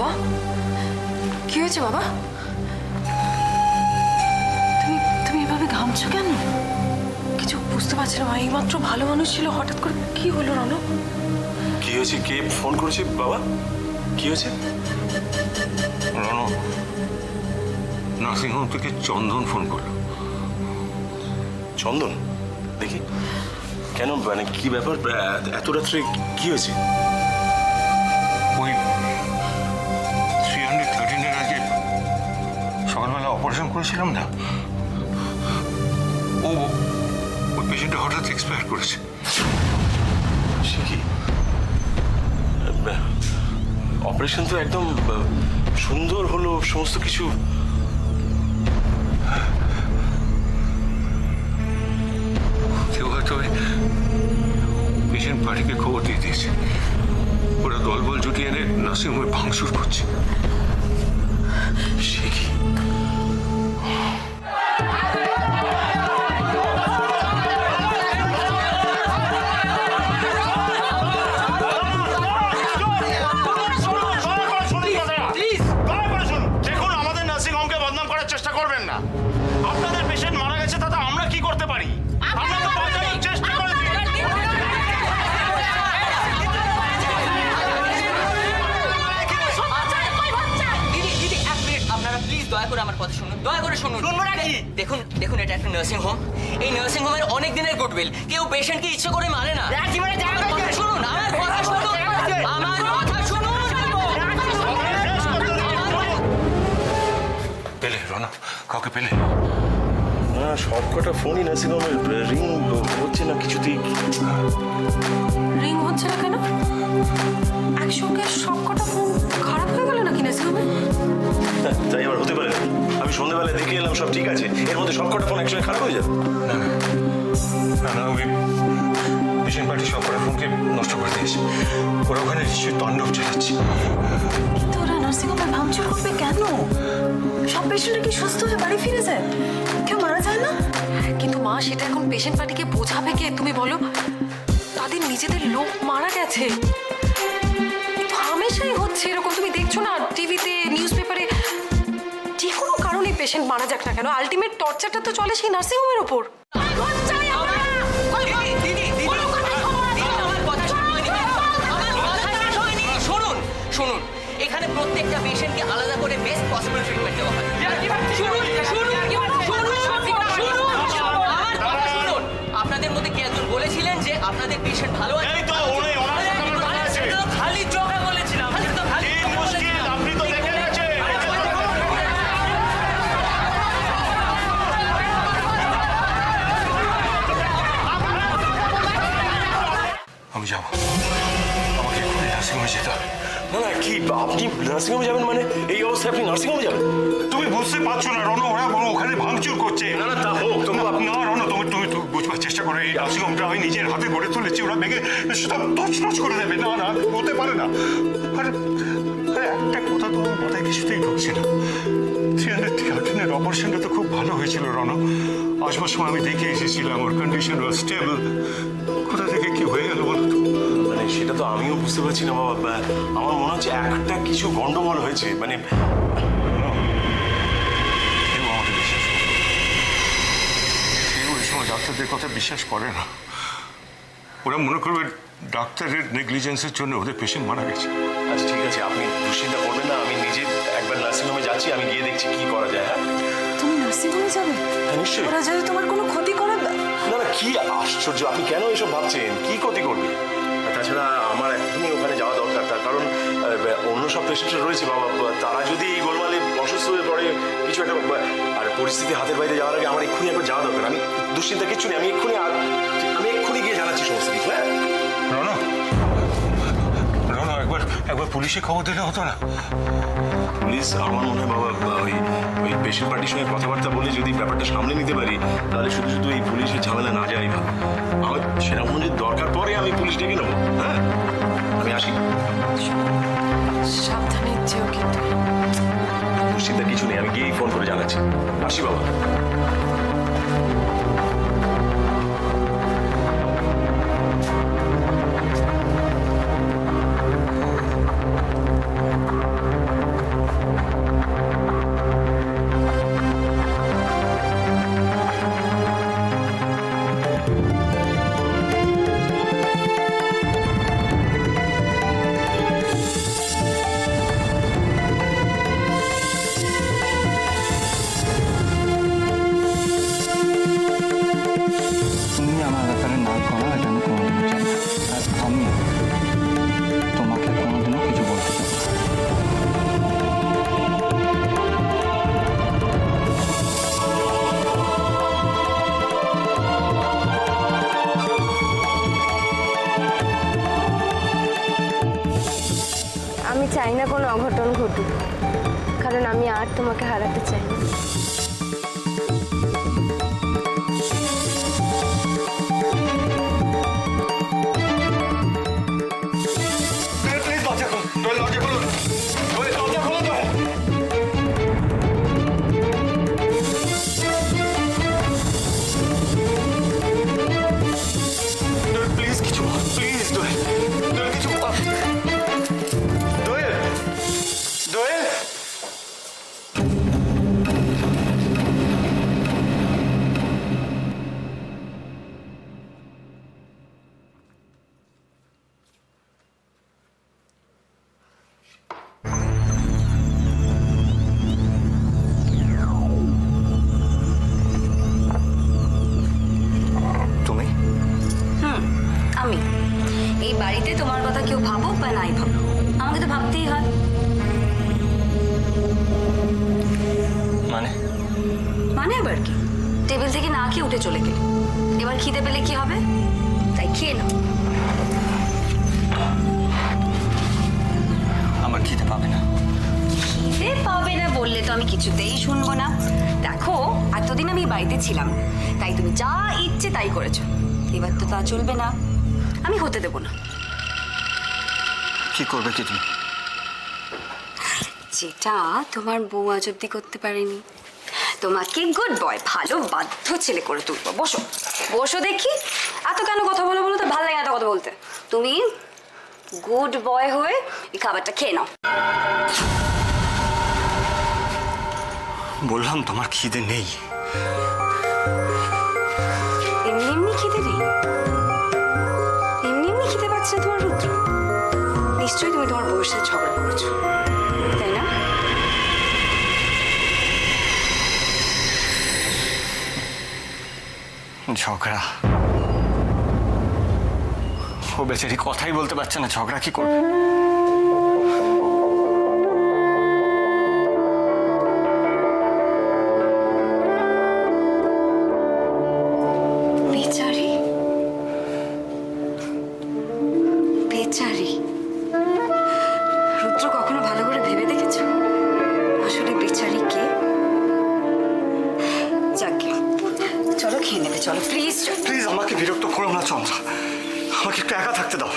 বাবা, কি হয়েছে বাবা? তুমি তুমি এভাবে ঘামছো কেন? কিছু বুঝতে পারছি না। এইমাত্র ভালো মানুষ ছিল, হঠাৎ করে কি হলো রণ? কি হয়েছে? কে ফোন করেছে বাবা? কি হয়েছে? রণ, নার্সিংহোম থেকে চন্দন ফোন করলো। চন্দন? দেখি কেন, মানে কি ব্যাপার? এত রাত্রে কি হয়েছে? ওই 313-এর আগে সকালবেলা অপারেশন করেছিলাম না, ওই পেশেন্টটা হঠাৎ এক্সপায়ার করেছে। সে কি? অপারেশন তো একদম সুন্দর হলো, সমস্ত কিছু। কেউ হয়তো ওই পেশেন্ট পার্টিকে খবর দিয়ে দিয়েছে। ওরা দলবল জুটিয়ে এনে নার্সিংহোমে ভাঙচুর করছে। সে কি? আপনাদের পেশেন্ট মারা গেছে, তাতে আমরা কি করতে পারি? আমরা তো বাঁচানোর চেষ্টা করেছি। দিদি এক মিনিট, আপনারা প্লিজ দয়া করে আমার কথা শুনুন, দয়া করে শুনুন। দেখুন দেখুন, এটা একটা নার্সিং হোম। এই নার্সিং হোমের অনেক দিনের গুডউইল। কেউ পেশেন্টকে ইচ্ছে করে মারে না। আমার কথা শুনুন, আমার কথা শুনুন, আমার কথা শুনুন। পেলে রণ, কাউকে পেলে? না, সবকটা ফোনই নার্সিংহোমের রিং হচ্ছে না কিছুতেই। রিং হচ্ছে না কেন? একসঙ্গে সবকটা ফোন খারাপ হয়ে গেল নাকি নার্সিংহোমে? তাই আবার হতে পারে না? আমি সন্ধ্যাবেলায় দেখে এলাম সব ঠিক আছে, এর মধ্যে সবকটা ফোন একসঙ্গে খারাপ হয়ে যাবে? না না না না, ওই পেশেন্ট পার্টি সবকটা ফোনকে নষ্ট করে দিয়েছে। ওরা ওখানে নিশ্চয়ই তাণ্ডব চালাচ্ছে। কিন্তু ওরা নার্সিংহোমে ভাঙচুর করবে কেন? সব পেশেন্টরা কি সুস্থ হয়ে বাড়ি ফিরে যায়? কেউ মারা যায় না? কিন্তু মা, সেটা এখন পেশেন্ট পার্টিকে বোঝাবে কে? তুমি বলো, তাদের নিজেদের লোক মারা গেছে। কিন্তু হামেশাই হচ্ছে এরকম, তুমি দেখছো না টিভিতে, নিউজ পেপারে। যে কোনো কারণে পেশেন্ট মারা যাক না কেন, আলটিমেট টর্চারটা তো চলে সেই নার্সিংহোমের ওপর। শুনুন শুনুন, এখানে প্রত্যেকটা পেশেন্টকে আলাদা করে বেস্ট পসিবল ট্রিটমেন্ট দেওয়া হয়। আপনাদের মধ্যে কে একজন বলেছিলেন যে আপনাদের পেশেন্ট ভালো আছে? এই তো উনি, ওনার সাথে আমার কথা আছে। খালি চোখে বলেছিলাম। কি মুশকিল, আপনি তো দেখে গেছেন। আমি যাবো, আমাকে এক্ষুনি নার্সিংহোমে যেতে হবে। না না, কি আপনি নার্সিংহোমে যাবেন? মানে এই অবস্থায় আপনি নার্সিংহোমে যাবেন? তুমি বুঝতে পারছো না রণ, ওরা ওখানে ভাঙচুর করছে। না না, তা হোক, তবু আপনি। না রণ, তুমি তুমি তো বুঝবার চেষ্টা করো। এই নার্সিংহোমটা আমি নিজের হাতে গড়ে তুলেছি, ওরা ভেঙে সেটা তছনছ করে দেবে। না না, হতে পারে না। আরে আরে, একটা কথা তো আমার মাথায় কিছুতেই ঢুকছে না। 313-এর অপারেশনটা তো খুব ভালো হয়েছিল রণ। আসবার সময় আমি দেখে এসেছিলাম, ওর কন্ডিশন ওয়াজ স্টেবল। কোথা থেকে কি হয়ে গেল বলো তো? মানে সেটা তো আমিও বুঝতে পারছি না বাবা। আমার মনে হচ্ছে একটা কিছু গন্ডগোল হয়েছে। মানে কেউ আমাকে বিশ্বাস করে না। কেউ এই সময় ডাক্তারদের কথা বিশ্বাস করে না। ওরা মনে করবে ডাক্তারের নেগলিজেন্সের জন্য ওদের পেশেন্ট মারা গেছে। আচ্ছা ঠিক আছে, আপনি দুশ্চিন্তা করবেন না, আমি নিজে একবার নার্সিংহোমে যাচ্ছি, আমি গিয়ে দেখছি কি করা যায়। হ্যাঁ তুমি নার্সিংহোমে যাবে? হ্যাঁ, নিশ্চয়ই। ওরা যদি তোমার কোনো ক্ষতি করে? না না, কি আশ্চর্য, আপনি কেন এসব ভাবছেন? কি ক্ষতি করবে? আর তাছাড়া আমার এখনই ওখানে যাওয়া দরকার, তার কারণ অন্য সব পেশেন্টরা রয়েছে বাবা। তারা যদি এই গোলমালে অসুস্থ হয়ে পড়ে, কিছু একটা আর পরিস্থিতি হাতের বাইরে যাওয়ার আগে আমার এক্ষুনি একবার যাওয়া দরকার। আমি দুশ্চিন্তা কিচ্ছু নেই, আমি এক্ষুনি গিয়ে জানাচ্ছি সমস্ত কিছু। হ্যাঁ রণ, রণ, একবার পুলিশে খবর দিলে হতো না? পুলিশ, আমার মনে হয় বাবা, ওই পেশেন্ট পার্টির সঙ্গে কথাবার্তা বলে যদি ব্যাপারটা সামলে নিতে পারি, তাহলে শুধু শুধু এই পুলিশের ঝামেলা না যাই ভালো। আমার সেরকম যদি দরকার পরে আমি পুলিশ ডেকে নেবো। হ্যাঁ, আমি আসি। সাবধানে যেও কিন্তু। দুশ্চিন্তা কিছু নেই, আমি গিয়েই ফোন করে জানাচ্ছি। আসি বাবা। আমি চাই না কোনো অঘটন ঘটুক, কারণ আমি আর তোমাকে হারাতে চাই না। প্লিজ দরজা খুলুন, দরজা খুলুন, দরজা খুলুন। প্লিজ কিছু প্লিজ দোয়েল, দোয়েল কিছু দোয়েল, দোয়েল। তুমি আমি এই বাড়িতে তোমার কথা কেউ ভাবুক বা নাই ভাবুক, আমাকে তো ভাবতেই হয়। মানে মানে এবার কি, টেবিল থেকে না খেয়ে উঠে চলে গেলে, এবার খিদে পেলে কি হবে? তাই খেয়ে নাও। আমার খিদে পাবে না। খিদে পাবে না বললে তো আমি কিছুতেই শুনবো না। দেখো, এতদিন আমি বাড়িতে ছিলাম, তাই তুমি যা ইচ্ছে তাই করেছো। এবার তো তা চলবে না, আমি হতে দেবো না। কি করবে কি তুমি? যেটা তোমার বউ আজ অব্দি করতে পারেনি, তোমাকে গুড বয়, ভালো বাধ্য ছেলে করে তুলবো। বসো বসো দেখি, এত কেন কথা বলো বলো তো, ভালো লাগে না এত কথা বলতে। তুমি গুড বয় হয়ে এই খাবারটা খেয়ে নাও। বললাম তোমার খিদে নেই। এমনি এমনি খিদে নেই, এমনি এমনি খিদে পাচ্ছে না তোমার রুদ্র? নিশ্চয়ই তুমি তোমার বউয়ের সাথে ঝগড়া করেছো, তাই না? ঝগড়া? ও বেচারি কথাই বলতে পারছে না, ঝগড়া কি করবে? বেচারি, বেচারি। রুদ্র কখনো ভালো করে ভেবে দেখেছো আসলে বেচারি কে? যাকে, চলো খেয়ে নেবে, চলো প্লিজ। প্লিজ আমাকে বিরক্ত করো না চন্দ্রা, আমাকে একটু একা থাকতে দাও।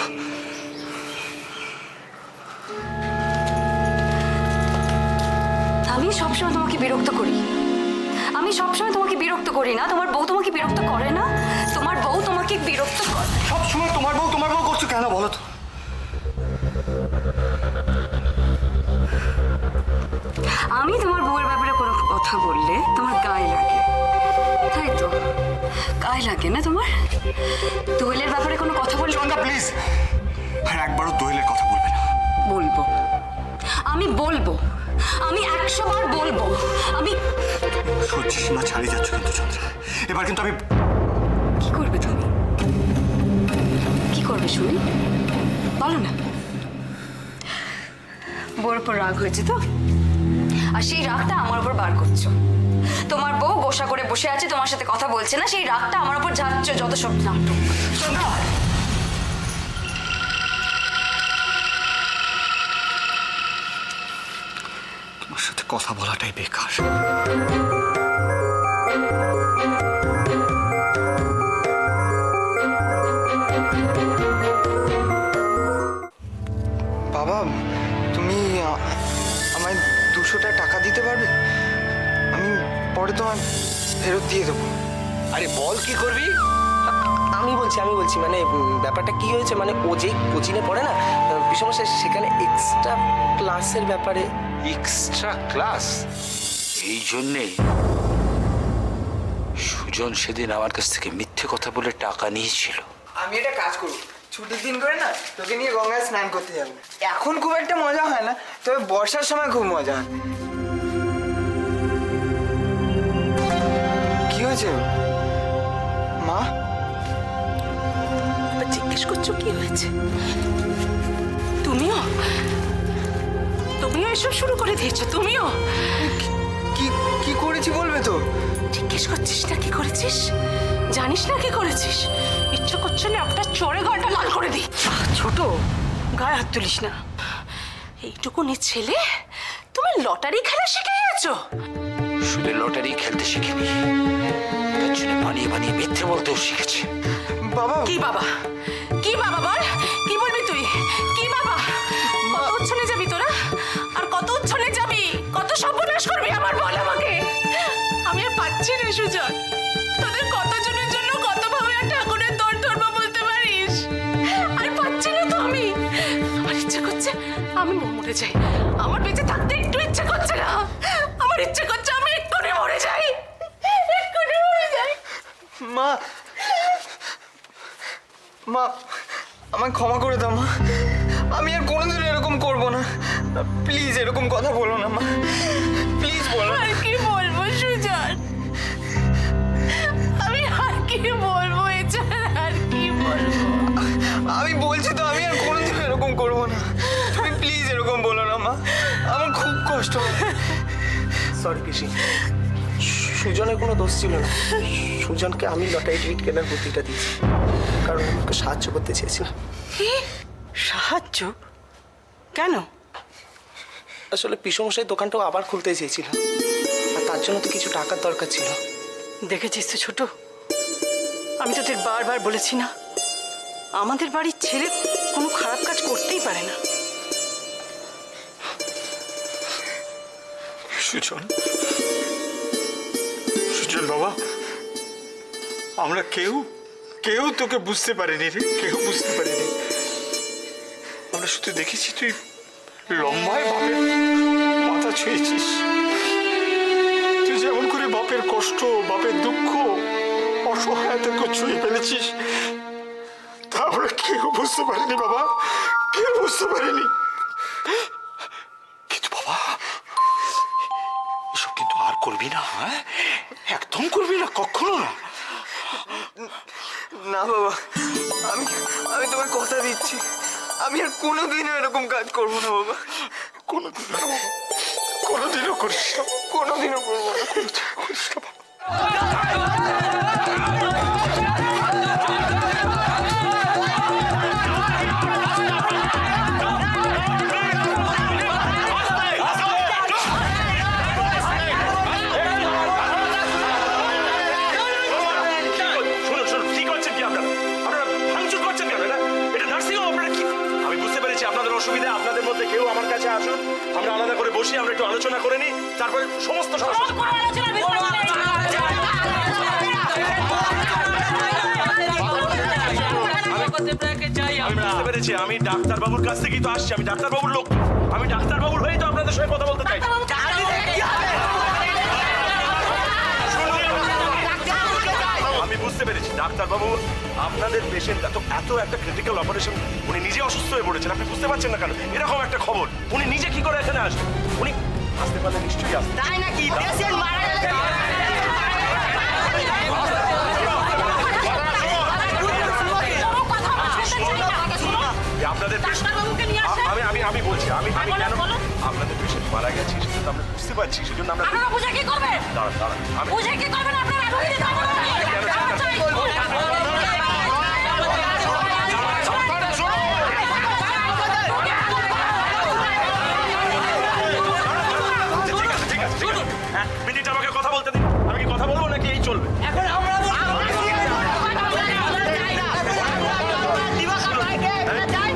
আমি সবসময় তোমাকে বিরক্ত করি? আমি সবসময় তোমাকে বিরক্ত করি না? তোমার বউ তোমাকে বিরক্ত করে না? তোমার বউ তোমাকে বিরক্ত করে? সব সময় তোমার বউ করছো কেন বলো তো? আমি তোমার বউয়ের ব্যাপারে কোনো কথা বললে তোমার গায়ে লাগে, তাই তো? গায়ে লাগে না তোমার? দোয়েলের ব্যাপারে কোনো কথা বললে? চন্দ্রা প্লিজ, আর একবারও দোয়েলের কথা বলবে না। বলবো, আমি বলবো, আমি 100 বার বলবো। আমি সহ্য সীমা ছাড়িয়ে যাচ্ছ কিন্তু চন্দ্রা, এবার কিন্তু আমি। কি করবে তুমি? কি করবে শুনি, বলো না। বউর উপর রাগ হয়েছে তো, আর সেই রাগটা আমার উপর বার করছো। তোমার বউ গোসা করে বসে আছে, তোমার সাথে কথা বলছে না, সেই রাগটা আমার উপর ঝাড়ছো। যত সব নাটক। চন্দ্রা তোমার সাথে কথা বলাটাই বেকার। বাবা, তুমি আমায় 200টা টাকা দিতে পারবে? আমি পরে তোমায় ফেরত দিয়ে দেবো। আরে বল কি করবি? আমি বলছি মানে ব্যাপারটা কি হয়েছে, মানে ও যে কোচিংয়ে পড়ে না বিষমস্যা, সেখানে এক্সট্রা ক্লাসের ব্যাপারে। Extra class? এই জন্যে সুজন সেদিন আমার কাছ থেকে মিথ্যে কথা বলে টাকা নিয়েছিল। আমি এটা কাজ করব, ছুটির দিন করে না তোকে নিয়ে গঙ্গায় স্নান করতে যাবো। এখন খুব একটা মজা হয় না, তবে বর্ষার সময় খুব মজা হয়। কি হয়েছে মা? জিজ্ঞেস করছো কি হয়েছে? তুমিও এসব শুরু করে দিয়েছো? তুমিও কি কি করেছি বলবে তো? জিজ্ঞেস করছিস না কি করেছিস? জানিস না কি করেছিস? ইচ্ছা করছে না একটা চড়ে গাটা লাল করে দিই। ছোট, গায়ে হাত তুলিস না। এইটুকুনি ছেলে তুমি লটারি খেলা শিখে গেছো? শুধু লটারি খেলতে শিখিনি, তার জন্য বানিয়ে বানিয়ে মিথ্যে বলতেও শিখেছে। বাবা কি বাবা? কি বাবা বল? কি বলবি তুই? কি বাবা? কত উচ্ছনে যাবি তোরা? আর কত উচ্ছনে যাবি? কত সর্বনাশ করবি আমার বল আমাকে? আমি আর পাচ্ছি না সুজন। তোদের কতজনের জন্য কতভাবে আর ঠাকুরের দর ধরবো বলতে পারিস? আর পাচ্ছি না তো আমি। আমার ইচ্ছে করছে আমি মরে যাই। আমার বেঁচে থাকতে একটু ইচ্ছে করছে না। আমার ইচ্ছে করছে আমি এক্ষুনি মরে যাই। এক্ষুনি মরে যাই। মা মা আমায় ক্ষমা করে দাও মা, আমি আর কোনোদিন এরকম করব না। প্লিজ এরকম কথা বলো না মা, প্লিজ বলো না। আর কি বলবো সুজন? আমি আর কি বলবো এছাড়া? আর কি বলবো? আমি বলছি তো আমি আর কোনোদিন এরকম করব না। তুমি প্লিজ এরকম বলো না মা, আমার খুব কষ্ট হয়। সরি পিসি, সুজনের কোনো দোষ ছিল না। সুজনকে আমি লটারি টিকিট কেনার বুদ্ধিটা দিয়েছি, কারণ আমি ওকে সাহায্য করতে চেয়েছিলাম। কি সাহায্য? কেন? আসলে পিসমশাই দোকানটাও আবার খুলতে চেয়েছিল, আর তার জন্য তো কিছু টাকার দরকার ছিল। দেখেছিস তো ছোট, আমি তোদের বারবার বলেছি না, আমাদের বাড়ির ছেলে কোনো খারাপ কাজ করতেই পারে না। সুজন, সুজন বাবা, আমরা কেউ তোকে বুঝতে পারিনি রে, কেউ বুঝতে পারিনি। আমরা শুধু দেখেছি তুই লম্বায় বাপের মাথা ছুঁয়েছিস। তুই যেমন করে বাপের কষ্ট, বাপের দুঃখ, অসহায়তাকে ছুঁয়ে ফেলেছিস, তা আমরা কেউ বুঝতে পারিনি বাবা, কেউ বুঝতে পারিনি। কিন্তু বাবা, এসব কিন্তু আর করবি না, হ্যাঁ? একদম করবি না, কখনো না। না বাবা, আমি তোমায় কথা দিচ্ছি, আমি আর কোনোদিনও এরকম কাজ করবো না বাবা। কোনোদিনও না বাবা, কোনোদিনও করিস না, কোনোদিনও করবো না। করিস না বাবা। শুনুন শুনুন, কি করছেন কি আপনারা? আপনারা ভাঙচুর করছেন কেন? এটা নার্সিং হোম, আপনারা কি? আমি বুঝতে পেরেছি আপনাদের অসুবিধা। আপনাদের মধ্যে কেউ আমার কাছে আসুন, আমরা আলাদা করে বসি, আমরা একটু আলোচনা করে নিই, তারপরে সমস্ত সমস্যা। আমি বুঝতে পেরেছি, আমি ডাক্তারবাবুর কাছ থেকেই তো আসছি, আমি ডাক্তারবাবুর লোক, আমি ডাক্তারবাবুর হয়েই তো আপনাদের সঙ্গে কথা বলতে চাই। আমি বুঝতে পেরেছি ডাক্তারবাবু, আপনাদের পেশেন্ট এত একটা ক্রিটিক্যাল অপারেশন, উনি নিজে অসুস্থ হয়ে পড়েছেন, আপনি বুঝতে পারছেন না কেন? এরকম একটা খবর উনি নিজে কি করে এখানে আসবেন? উনি আসতে পারলে নিশ্চয়ই আসবেন। তাই নাকি? পেশেন্ট মারা গেছে। আপনাদের আমি বলছি, আমি কেন আপনাদের পেশেন্ট মারা গেছে সেটা তো আমরা বুঝতে পারছি, সেজন্য আমরা দাঁড়ান দাঁড়ান, আমি ঠিক আছে হ্যাঁ, মিনিট আমাকে কথা বলতে দিন। আমি কি কথা বলবো নাকি এই চলবে?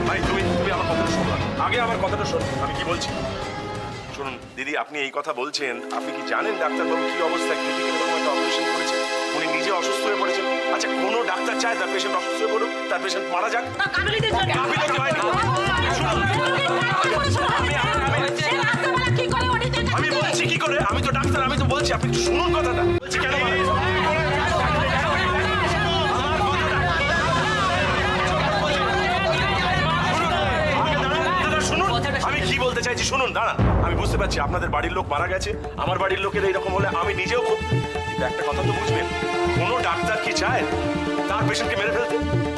ভাই তুমি আমার কথাটা শোনো, আগে আমার কথাটা শোনো, আমি কি বলছি শুনুন। দিদি, আপনি এই কথা বলছেন, আপনি কি জানেন ডাক্তারবাবু কি অবস্থায় ক্রিটিক্যাল এরকম একটা অপারেশন করেছেন? উনি নিজে অসুস্থ হয়ে পড়েছেন। আচ্ছা, কোনো ডাক্তার চায় তার পেশেন্ট অসুস্থ হয়ে পড়ুক, তার পেশেন্ট মারা যাক? গাফিলতি হয়নি। আমি বলছি কি করে, আমি তো ডাক্তার, আমি তো বলছি, আপনি একটু শুনুন কথাটা। বলছি কেন মারা গেছে? আমি কি বলতে চাইছি শুনুন, দাঁড়ান। আমি বুঝতে পারছি আপনাদের বাড়ির লোক মারা গেছে, আমার বাড়ির লোকের এইরকম হলে আমি নিজেও খুব, কিন্তু একটা কথা তো বুঝবেন, কোনো ডাক্তার কি চায় তার পেশেন্টকে মেরে ফেলতে?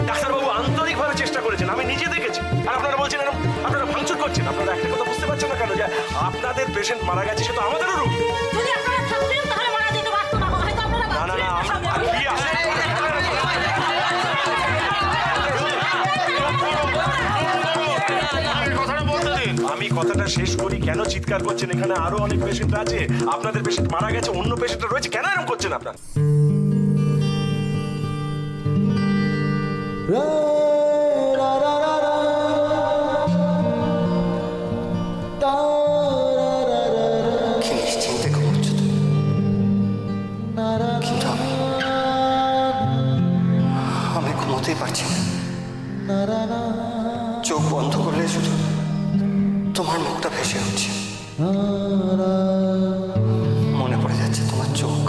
ডাক্তারবাবু আন্তরিকভাবে চেষ্টা করেছেন, আমি নিজে দেখেছি। আর আপনারা বলছেন এরকম, আপনারা ভাঙচুর করছেন। আপনারা একটা কথা বুঝতে পারছেন না কেন, যে আপনাদের পেশেন্ট মারা গেছে সে তো আমাদেরও রোগী। না না না, কি কথাটা বলতে দিন। আমি কথাটা শেষ করি। কেন চিৎকার করছেন? এখানে আরো অনেক পেশেন্ট আছে, আপনাদের পেশেন্ট মারা গেছে, অন্য পেশেন্ট রয়েছে, কেন এরকম করছেন আপনারা? কি নিশ্চিন্তে ঘুমোচ্ছো তুমি? কিন্তু আমি ঘুমোতেই পারছি না। চোখ বন্ধ করলে শুধু তোমার মুখটা ভেসে উঠছে, মনে পড়ে যাচ্ছে তোমার চোখ,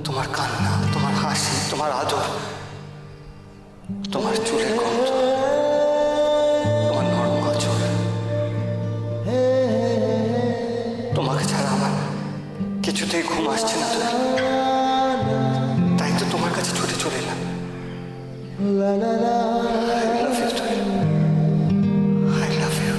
তোমার কান্না, তোমার হাসি, তোমার আদর, তোমার চুলের গন্ধ, তোমার নরম আঁচল। তোমাকে ছাড়া আমার কিছুতেই ঘুম আসছে না। তাই তো তোমার কাছে ছুটে চলে এলাম। I love you, Toil. I love you.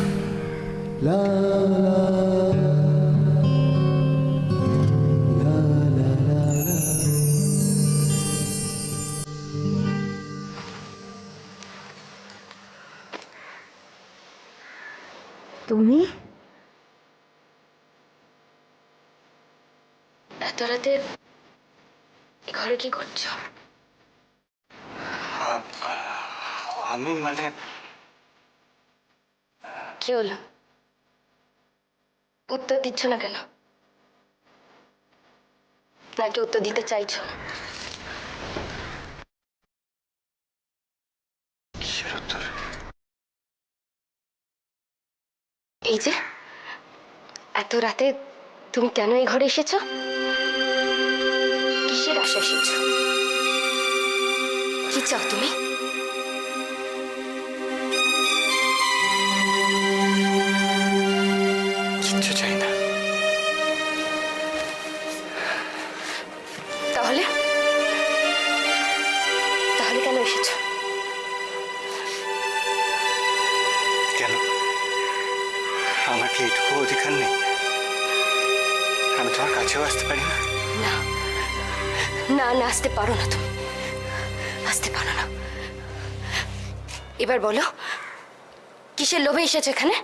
তুমি এত রাতে এ ঘরে কি করছো? আমি মানে কি হলো? উত্তর দিচ্ছ না কেন? নাকি উত্তর দিতে চাইছো না? কিসের উত্তর? এই যে এত রাতে তুমি কেন এই ঘরে এসেছো? কিসের আশা এসেছো? কি চাও তুমি? কিচ্ছু চাই না। তাহলে তাহলে কেন এসেছো? কেন? আমার কি এইটুকু অধিকার নেই? আমি তোমার কাছেও আসতে পারি না? না না না, আসতে পারো না, তুমি আসতে পারো না। এবার বলো, কিসের লোভে এসেছো এখানে?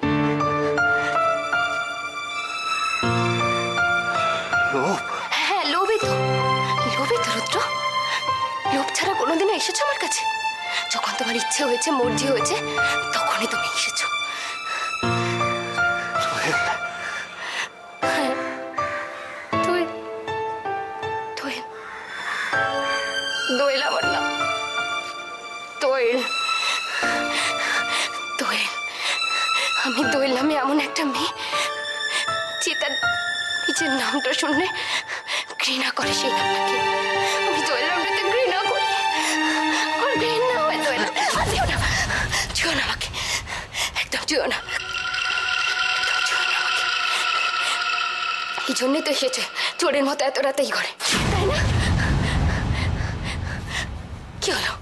লোভ? হ্যাঁ, লোভই তো রুদ্র। লোভ ছাড়া কোনোদিনও এসেছো আমার কাছে? যখন তোমার ইচ্ছে হয়েছে, মর্জি হয়েছে, তখনই তুমি এসেছো। হ্যাঁ, দোয়েল আমার নাম। দোয়েল। আমি দোয়েল নামে এমন একটা মেয়ে যে তার নিজের নামটা শুনলে ঘৃণা করে সেই নামটাকে। আমি দোয়েল নামটাকে ঘৃণা করি। আমার ঘৃণা হয় দোয়েল। যেও না, যেও না আমাকে, একদম যেও না, একদম যেও না আমাকে। এই জন্যই তো এসেছে চোরের মতো এত রাতেই ঘরে, তাই না? কি হলো,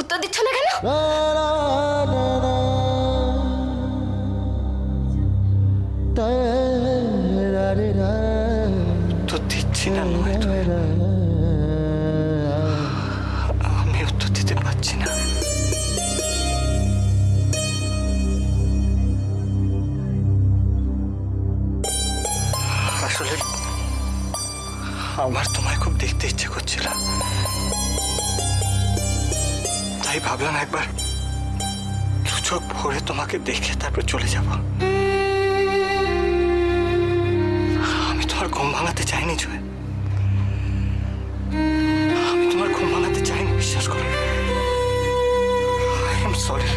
উত্তর দিচ্ছ না কেন? তো দিচ্ছি না নয়, আমি উত্তর দিতে পারছি না। আসলে আমার তোমায় খুব দেখতে ইচ্ছে করছিল, তাই ভাবলাম একবার দু চোখ ভরে তোমাকে দেখে তারপর চলে যাব। আমি তোমার ঘুম ভাঙাতে চাইনি জয়, আমি তোমার ঘুম ভাঙাতে চাইনি, বিশ্বাস করো। I am sorry.